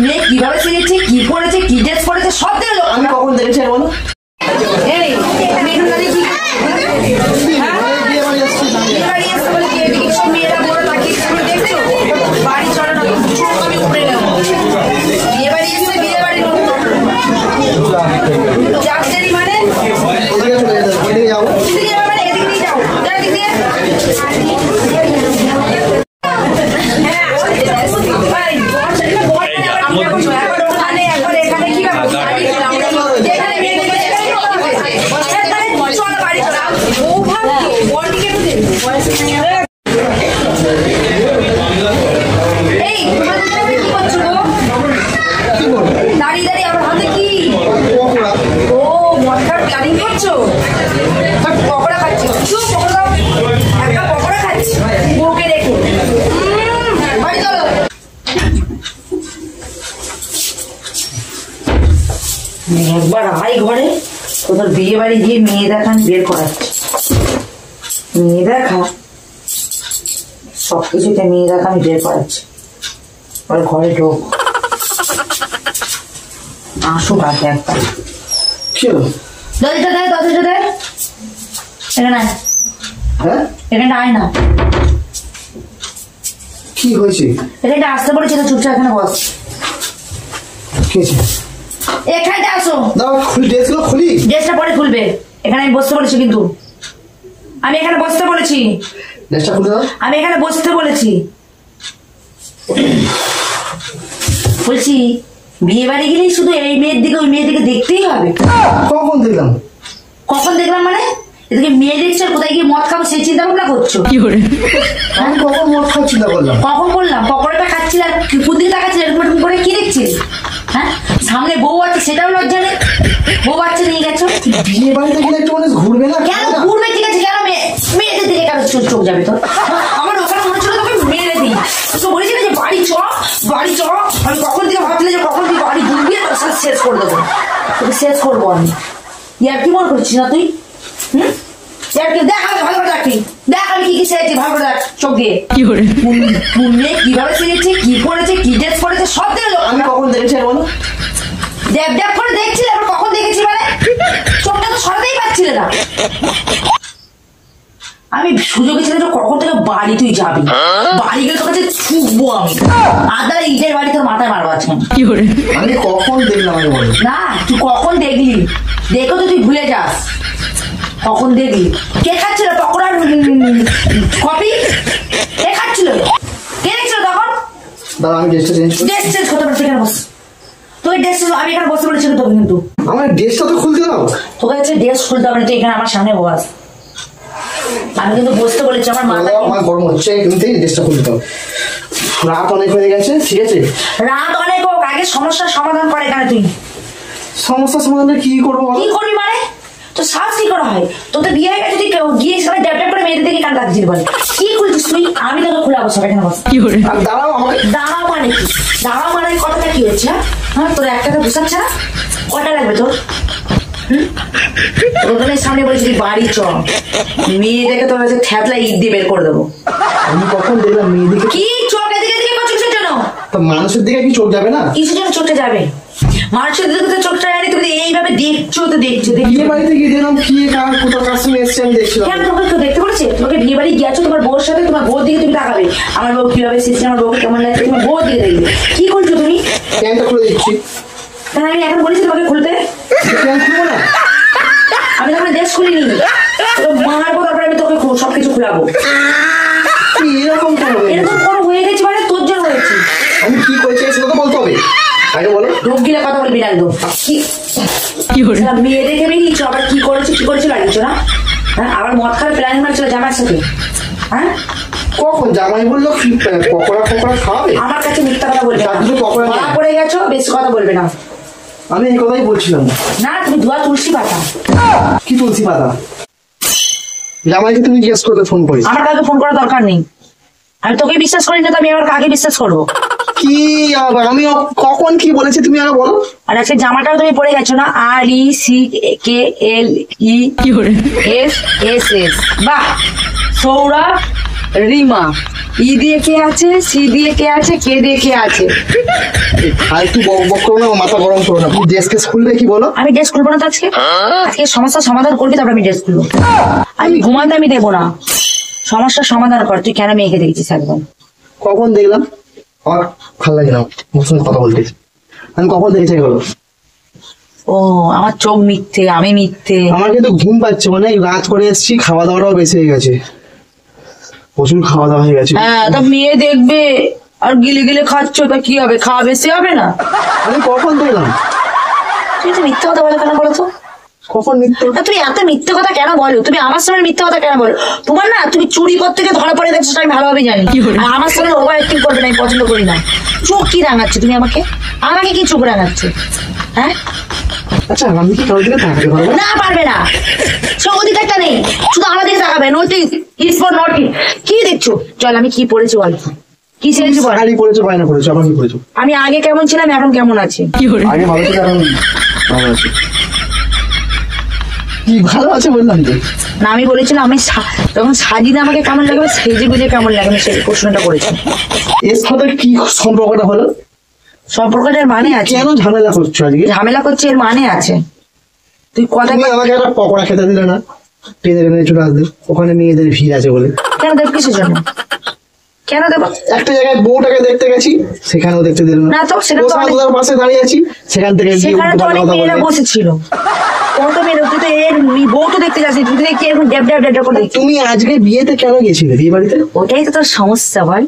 মেয়ে কিভাবে সেজেছে, কি পড়েছে, কি ড্রেস পড়েছে সব দেখলো। আমি কখন দেখেছি বলো? একবার আই ঘরে, তোদের বিয়ে বাড়ি গিয়ে মেয়ে দেখান বের করাচ্ছে। মেয়ে দেখা সবকিছুতে মেয়ে দেখা আমি বের করাচ্ছি। ওর ঘরে ঢোক, আসুক আগে একবার। দরজাটা দেয়, দরজাটা দেয়। এখানে আয়, এখানটা আয় না। কি হয়েছে? এখানটা আসতে বলেছি তো, চুপচাপ এখানে বস। এখানে আসো। খুলি, ড্রেসটা পরে খুলবে। এখানে আমি বসতে বলেছি, কিন্তু আমি এখানে বসতে বলেছি। ড্রেসটা খুলে দাও। আমি এখানে বসতে বলেছি। বলছি বিয়ে বাড়ি গেলেই শুধু এই মেয়ের দিকে ওই মেয়ের দিকে দেখতেই হবে। কখন দেখলাম? কখন দেখলাম মানে? এদিকে মেয়ে দেখছো, কোথায় গিয়ে মদ খাবো সেই চিন্তা ভাবনা করছো? কি করে আমি কখন মদ খাওয়ার চিন্তা করলাম? কখন করলাম? পকোড়াটা খাচ্ছিল আর কোন দিকে তাকাচ্ছিল এরকম করে, কি দেখছিস? হ্যাঁ, সামনে বউ আছে সেটাও লজ্জা নেই। বউ বাচ্চা নিয়ে গেছো। বিয়ে বাড়িতে গেলে একটু মানুষ ঘুরবে না? কেন ঘুরবে? ঠিক আছে, কেন মেয়েদের দিকে কারো চোখ যাবে তোর? আমার ওখানে মনে ছিল তোকে মেরে দিই। তো বলেছি না যে বাড়ি চ, বাড়ি চ। আমি কখন থেকে ভাবছিলাম যে কখন তুই বাড়ি ঢুকবি তোর সাথে শেষ করে দেবো। তোকে শেষ করবো আমি। ইয়ার কি মনে করছিস না তুই? দেখ আমি ভালো করে রাখি, দেখ আমি কি কি সেরেছি ভালো করে রাখ চোখ দিয়ে। কি করে মেয়ে কিভাবে সেরেছে, কি পড়েছে, কি ড্রেস পড়েছে সব দেখলো। আমি কখন দেখেছি বলো? দেখ দেখ করে দেখছিলে, আবার কখন দেখেছি মানে? চোখটা তো সরাতেই পারছিলে না। আমি সুযোগ ছিল কখন থেকে বাড়ি তুই যাবি, বাড়ি গেলে তোর কাছে ছুটবো আমি। আদা ইটের বাড়ি তোর মাথায় মারবো আজকে। কি করে আমি কখন দেখলাম? আমি বলো না, তুই কখন দেখলি? দেখো তো তুই ভুলে যাস। কখন দেখলি? কে খাচ্ছিল পকোড়ার কপি? কে খাচ্ছিল? কে দেখছিল তখন? দাদা আমি ড্রেসটা চেঞ্জ করি। ড্রেস চেঞ্জ করতে পারছি, এখানে বস। তোর ড্রেস আমি এখানে বসতে বলেছি তোকে, কিন্তু আমার ড্রেসটা তো খুলতে দাও। তোকে হচ্ছে ড্রেস খুলতে হবে না, তুই এখানে আমার সামনে বস। আমি কিন্তু বসতে বলেছি। আমার মাথা আমার গরম হচ্ছে, কিন্তু ড্রেসটা খুলতে দাও। রাত অনেক হয়ে গেছে, ঠিক আছে? রাত অনেক হোক, আগে সমস্যার সমাধান করে। এখানে তুই সমস্যার সমাধানে কি করবো? কি করবি মানে? তো সাজ কি করা হয়? তোদের বিয়ে হয়ে গেছে, তুই গিয়ে সেখানে ড্যাপ ড্যাপ করে মেয়েদের দিকে কান লাগছিস বলে। কি খুলছিস তুই? আমি তোকে খুলে বসে এখানে বস। কি করে দাঁড়াও? দাঁড়াও মানে কি? দাঁড়াও মানে কথাটা কি হচ্ছে? হ্যাঁ, তোর একটা বুঝাচ্ছে না? কটা লাগবে তোর? তোদের সামনে বলেছি বাড়ি চ, মেয়ে দেখে তোর কাছে থ্যাপলা ইট দিয়ে বের করে দেবো। আমি কখন দেখলাম মেয়েদিকে? কি চোখ এদিকে এদিকে করছো কিসের জন্য? মানুষের দিকে কি চোখ যাবে না? কিসের জন্য চোখটা যাবে? মানুষের দিকে তো চোখটা জানি, তুমি এইভাবে দেখছো তো দেখছো। বিয়ে বাড়িতে গিয়ে দেখলাম কি কার কোথাও কার সঙ্গে এসছে, আমি দেখছিলাম। কেন তোকে কেউ দেখতে বলেছে? তোমাকে বিয়ে বাড়ি গিয়েছো তোমার বউর সাথে, তোমার বউর দিকে তুমি তাকাবে। আমার বউ কিভাবে এসেছে, আমার বউকে কেমন লাগছে, তোমার বউর দিকে দেখবে। কি করছো তুমি? প্যান্টটা খুলে দিচ্ছি। আমি এখন বলেছি তোমাকে খুলতে। প্যান্ট খুলবো না? আমি তখন ড্রেস খুলিনি, মারবো, তারপরে আমি তোকে সবকিছু খুলাবো। এরকম এরকম কোনো হয়ে গেছে মানে তোর জন্য হয়েছে। আমি কি করেছি সেটা তো বলতে হবে। আগে বলো। ঢোক গিলে কথা বলবি না একদম। মেয়ে দেখে বেরিয়েছো, আবার কি করেছো কি করেছো লাগিয়েছো না? হ্যাঁ, আবার মদ খাওয়ার প্ল্যানিং মারছিল জামার সাথে। হ্যাঁ, কখন জামাই বললো কি পকোড়া পকোড়া খাওয়াবে? আমার কাছে মিথ্যা কথা বলবে না। পকোড়া পড়ে গেছো, বেশি কথা বলবে না। আমি এই কথাই বলছিলাম। না, তুমি ধোয়া তুলসী পাতা। কি তুলসী পাতা? জামাইকে তুমি জিজ্ঞেস করতে ফোন করি। আমার কাউকে ফোন করার দরকার নেই। আমি তোকে বিশ্বাস করি না, তো আমি আবার কাকে বিশ্বাস করবো? কি আমি কখন কি বলেছি তুমি আরো বলো। আর আজকে জামাটাও তুমি পরে গেছো না, RECKLESSS। বাহ, সৌরভ রিমা, ই দিয়ে কে আছে, সি দিয়ে কে আছে, কে দিয়ে কে আছে? ফালতু বক বক করো না, মাথা গরম করো না। তুমি ড্রেস কেস খুলবে কি বলো? আমি ড্রেস খুলবো না তো আজকে। আজকে সমস্যার সমাধান করবি, তারপর আমি ড্রেস খুলবো। আমি ঘুমাতে আমি দেবো না, সমস্যার সমাধান কর। তুই কেন মেয়েকে দেখেছিস একদম? কখন দেখলাম? আমার ভালো লাগে না ওর সঙ্গে কথা বলতে। আমি কখন দেখেছি বলো? ও, আমার চোখ মিথ্যে, আমি মিথ্যে। আমার কিন্তু ঘুম পাচ্ছে, অনেক রাত করে এসেছি, খাওয়া দাওয়াটাও বেশি হয়ে গেছে, প্রচুর খাওয়া দাওয়া হয়ে গেছে। হ্যাঁ, তা মেয়ে দেখবে আর গিলে গিলে খাচ্ছ, তা কি হবে? খাওয়া বেশি হবে না? আমি কখন দেখলাম? তুই তো মিথ্যে কথা বলে কেন বলো তো? কখন মিথ্যে? তুমি এত মিথ্যে কথা কেন বলো? তুমি আমার সামনে মিথ্যে কথা কেন বলো? তোমার না, তুমি চুরি করতে গিয়ে ধরা পড়ে দেখছো, আমি ভালোভাবে জানি। আর আমার সামনে ওভার অ্যাক্টিং করবে না, আমি পছন্দ করি না। চোখ কি রাঙাচ্ছে তুমি আমাকে? আমাকে কি চোখ রাঙাচ্ছে? হ্যাঁ, আচ্ছা আমি কি কারোর দিকে তাকাতে পারবো? না পারবে না, সে অধিকারটা নেই। শুধু আমার দিকে তাকাবে। Notice is for notice. কি দেখছো? চল, আমি কি পড়েছি বল, কি ছেড়েছি বল। শাড়ি পরেছো, বায়না পরেছো, আবার কি পরেছো? আমি আগে কেমন ছিলাম, এখন কেমন আছি? আগে ভালো ছিল, এখন ভালো আছে। কি ভালো আছে বললাম তো? না, আমি বলেছিলাম আমি যখন সাজিয়ে আমাকে কেমন লাগবে, সেজে গুজে কেমন লাগবে, সেই প্রশ্নটা করেছি। এর সাথে কি সম্পর্কটা হলো? সম্পর্কটার মানে আছে। কেন ঝামেলা করছো আজকে? ঝামেলা করছে, এর মানে আছে। তুই কথা তুমি আমাকে একটা পকোড়া খেতে দিলে না, ট্রেনে ট্রেনে চলে আসবে, ওখানে মেয়েদের ভিড় আছে বলে। কেন দেব? কিসের জন্য কেন দেবো? একটা জায়গায় বউটাকে দেখতে গেছি, সেখানেও দেখতে দিল না তো, সেখানে তো অনেক- ওর পাশে দাঁড়িয়ে আছি, সেখান থেকে গিয়ে সেখানে তো উল্টো অনেক পাল্টা কথা মেয়েরা বলে। বসেছিল। কত মেয়েরা, তুই তো এর বউ তো দেখতে যাসনি, তুই তো দেখছি এরকম ড্যাব ড্যাব ড্যাব করে দেখছি। তুমি আজকে বিয়েতে কেন গেছিলে, বিয়ে বাড়িতে? ওটাই তো তোর সমস্যা বল।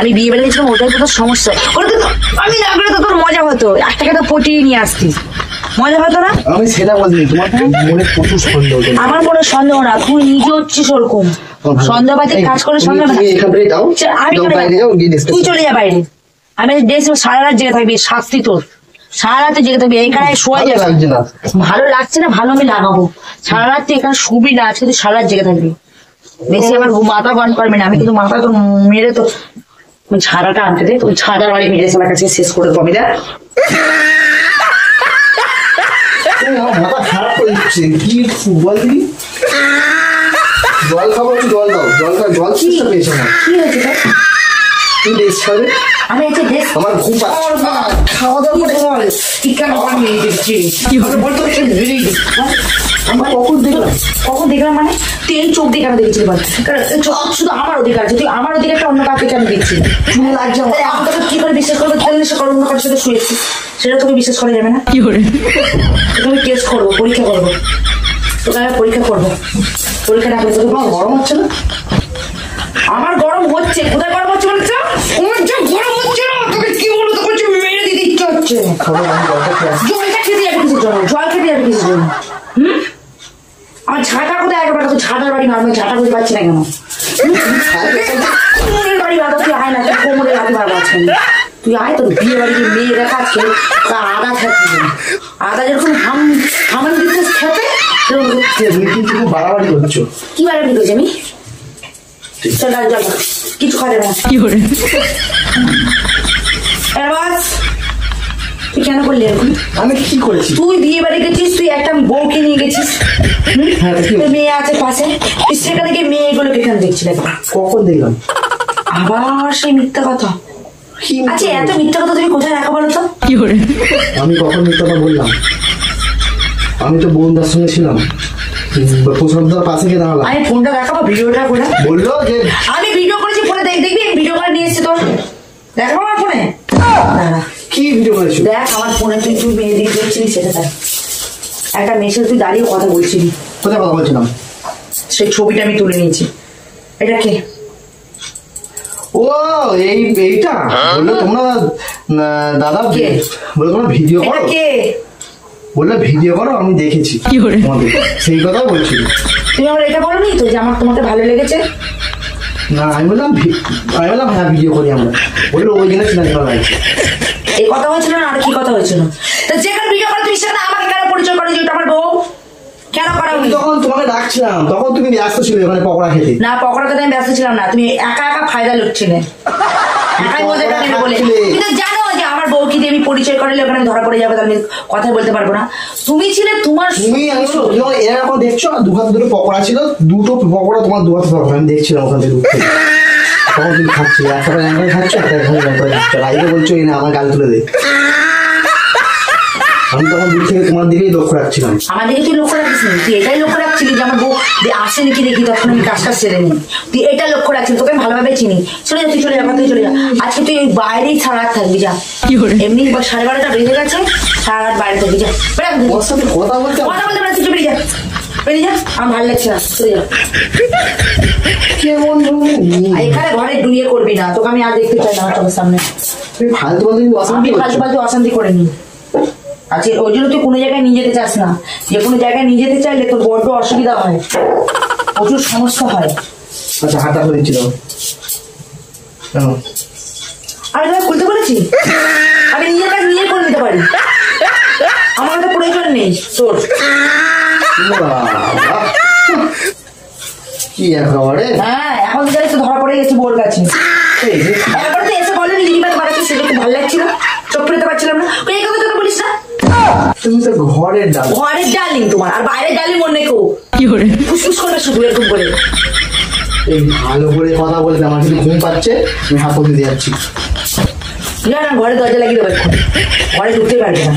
আমি বিয়ে বাড়ি গেছিলাম, ওটাই তো তোর সমস্যা। ওটা তো আমি না করে তো তোর মজা হতো, এক টাকা তো পটিয়ে নিয়ে আসতিস, মজা হতো না? আমি সেটা বলিনি, তোমার মনে প্রচুর সন্দেহ হতো। আমার কোনো সন্দেহ না, তুই নিজে হচ্ছিস ওরকম সন্দেহবাদী কাজ করে। সন্দেহ না, তুমি এখান থেকে যাও, আমি যাও চলে বাইরে যাও, গিয়ে যাবো। তুই চলে যা বাইরে। আমি ড্রেস সারা রাত জেগে থাকবি, শাস্তি তোর। সারা রাতে জেগে থাকবি, এখানে শোয়া ভালো যাবে। লাগছে না। ভালো লাগছে না? ভালো আমি লাগাবো। সারা রাত তুই এখানে শুবি না, আজকে তুই সারা রাত জেগে থাকবি। বেশি আমার মাথা গরম করবি না, আমি কিন্তু মাথা তো মেরে তো ওই ছাড়াটা আনতে দে, ওই ছাড়ার বাড়ি মেরে আমার কাছে শেষ করে দেবো আমি। দেখ তুমি আমার মাথা খারাপ করে দিচ্ছে, কি বলবি? জল খাবো, একটু জল দাও, জল খাও, জল চেষ্টা পেয়েছো না। কি হয়েছে তোর? তুমি ড্রেস খাবে? আমি একটা ড্রেস আমার ঘুম পাচ্ছে। খাওয়া দাওয়া করে বল, কি কেন আমার মেয়ে দেখছি? বলতো আমরা কখন দেখলাম? কখন দেখলাম মানে? তুই এই চোখ দিয়ে কেন দেখেছিলি বল? কারণ এই চোখ শুধু আমার অধিকার আছে, তুই আমার অধিকারটা অন্য কাউকে কেন দেখছিস? তুমি লাগছে আমার। আমি তোকে কি করে বিশ্বাস করবো? তাহলে সে অন্য কারোর সাথে শুয়েছি, সেটা তোকে বিশ্বাস করা যাবে না। তুমি টেস্ট করবো, পরীক্ষা করবো, তোকে আমি পরীক্ষা করবো। পরীক্ষা না করলে তোকে তোমার গরম হচ্ছে না? আমার গরম হচ্ছে। কোথায় গরম হচ্ছে বলছো? আমার যা গরম হচ্ছে না, তোকে কি বলবো, তোকে মেরে দিতে ইচ্ছা হচ্ছে। খাবার আমি জলটা খেয়ে আসি। জলটা খেতে যাবে কিসের জন্য? জল খেতে যাবে কিসের জন্য? আমার ঝাঁটা কোথায়? একবার তো ঝাঁটার বাড়ি মারবে, ঝাঁটা করতে পারছি না কেন? কোমরের বাড়ি মারবো, তুই আয় না, তুই কোমরের বাড়ি মারবো আজকে। তুই আয়, তোর বিয়ে বাড়ি মেয়ে দেখা আজকে আদা থাকবে। আদা যেরকম হামান দিতে খেতে, সেরকম তুমি কিন্তু খুব বাড়াবাড়ি করছো। কি বাড়াবাড়ি করেছি আমি? চল জল, কিছু খাওয়া যাবে না। এবার তুই কেন করলি এরকম? আমি কি করেছি? তুই বিয়ে বাড়ি গেছিস, তুই একটা বউকে নিয়ে গেছিস, হ্যাঁ, দেখি। তোর মেয়ে আছে পাশে, তুই সেখান থেকে মেয়েগুলোকে কেন দেখছিস? কখন দেখলাম? আবার সেই মিথ্যা কথা। কি আচ্ছা, এত মিথ্যা কথা তুমি কোথায় রাখা বলো তো? আমি কখন মিথ্যা কথা বললাম? আমি তো বোনদার সঙ্গে ছিলাম, প্রসাদদার পাশে গিয়ে দাঁড়ালাম। আমি ফোনটা দেখাবো, ভিডিওটা করে। বললো যে আমি ভিডিও করেছি, ফোনে দেখবি, ভিডিও করে নিয়ে এসছি তোর। দেখাবো আমার ফোনে, দাঁড়া। কি ভিডিও করেছো? দেখ আমার ফোনে তুই মেয়ে দিকে দেখছিলি, সেটা দেখ। একটা মেয়ের সাথে তুই দাঁড়িয়ে কথা বলছিলি, কোথায় কথা বলছিলাম? সেই ছবিটা আমি তুলে নিয়েছি। এটা কে? ও এইটা বললো তোমরা দাদা, কে? বললো তোমরা ভিডিও এটা করো, কে? বললো ভিডিও করো, আমি দেখেছি তোমাদের, সেই কথা বলছিল। তুমি আমার এটা বলোনি তো যে আমার তোমাকে ভালো লেগেছে? না আমি বললাম হ্যাঁ ভিডিও করি আমরা। বললো ওই জন্য চিনা চিনা লাগছে। এই কথা হয়েছিল না? আর কি কথা হয়েছিল? তা যেখানে ভিডিও করে তুই সেখানে আমাকে কেন পরিচয় করে যে ওটা আমার বউ? কেন করা আমি উনি? যখন তোমাকে ডাকছিলাম তখন তুমি ব্যস্ত ছিলে ওখানে পকোড়া খেতে। না, পকোড়া খেতে আমি ব্যস্ত ছিলাম না, তুমি একা একা ফায়দা লুটছিলে। একাই মজা নেবে বলে। তুমি তো জানো যে আমার বউকে দিয়ে আমি পরিচয় রেকর্ডে ওখানে আমি ধরা পড়ে যাবে, তাহলে আমি কথাই বলতে পারবো না। তুমি ছিলে তোমার এরকম দেখছো, দু হাতে দুটো পকোড়া ছিল, দুটো পকোড়া তোমার দু হাতে পকোড়া আমি দেখছিলাম ওখান থেকে ঢুকতে। তখন তুমি খাচ্ছি, একটা এখানে খাচ্ছ, একটা এখানে খাচ্ছ, রাইকে বলছো এই না আমার গাল তুলে দে। আমি তখন দূর থেকে তোমার দিকেই লক্ষ্য রাখছিলাম। আমার দিকে তুই লক্ষ্য রাখিস নি, তুই এটাই লক্ষ্য রাখছিলি যে আমার বউ আসে নাকি দেখি, তখন আমি কাজটা সেরে নিই। তুই এটা লক্ষ্য রাখছিস, তোকে আমি ভালোভাবে চিনি। চলে যা, তুই চলে যা, তুই চলে যা। আজকে তুই ওই বাইরেই সারা রাত থাকবি, যা। এমনি 12:30 বেজে গেছে, সারা রাত বাইরে থাকবি, যা। ওর সাথে কথা বলতে পারে, তুই বেরিয়ে যা, বেরিয়ে যা, আমার ভালো লাগছে না, চলে যা। কেমন এখানে ঘরে দুনিয়ে করবি না, তোকে আমি আর দেখতে চাই না আমার চোখের সামনে। তুমি ফালতু ফালতু অশান্তি করে নি। আচ্ছা, ওই জন্য তুই কোনো জায়গায় নিয়ে যেতে চাস না। যে কোনো জায়গায় নিয়ে যেতে চাইলে তোর বড্ড অসুবিধা হয়, প্রচুর সমস্যা হয়। আচ্ছা, হাঁটা হয়েছিল আমি তোমায় খুলতে বলেছি, আমি নিজের কাজ নিজে করে নিতে পারি, আমার তো প্রয়োজন নেই তোর। কি একেবারে, হ্যাঁ, এখন যাই তো ধরা পড়ে গেছে বোর কাছে। তারপরে তো এসে বলে নিজের বাদ বাড়াচ্ছি, সেটা খুব ভালো লাগছিল, চোখ ফেলতে পারছিলাম না। ওই কথা তোকে বলিস না, তুমি তো ঘরের ডাল, ঘরের ডালিং তোমার, আর বাইরের ডালিং অন্য কেউ কি করে ফুসফুস করবে শুধু এরকম করে। এই ভালো করে কথা বলতে আমার কিন্তু ঘুম পাচ্ছে, আমি হাত দিতে যাচ্ছি। না, ঘরে দরজা লাগিয়ে দেবো, ঘরে ঢুকতে পারবে না।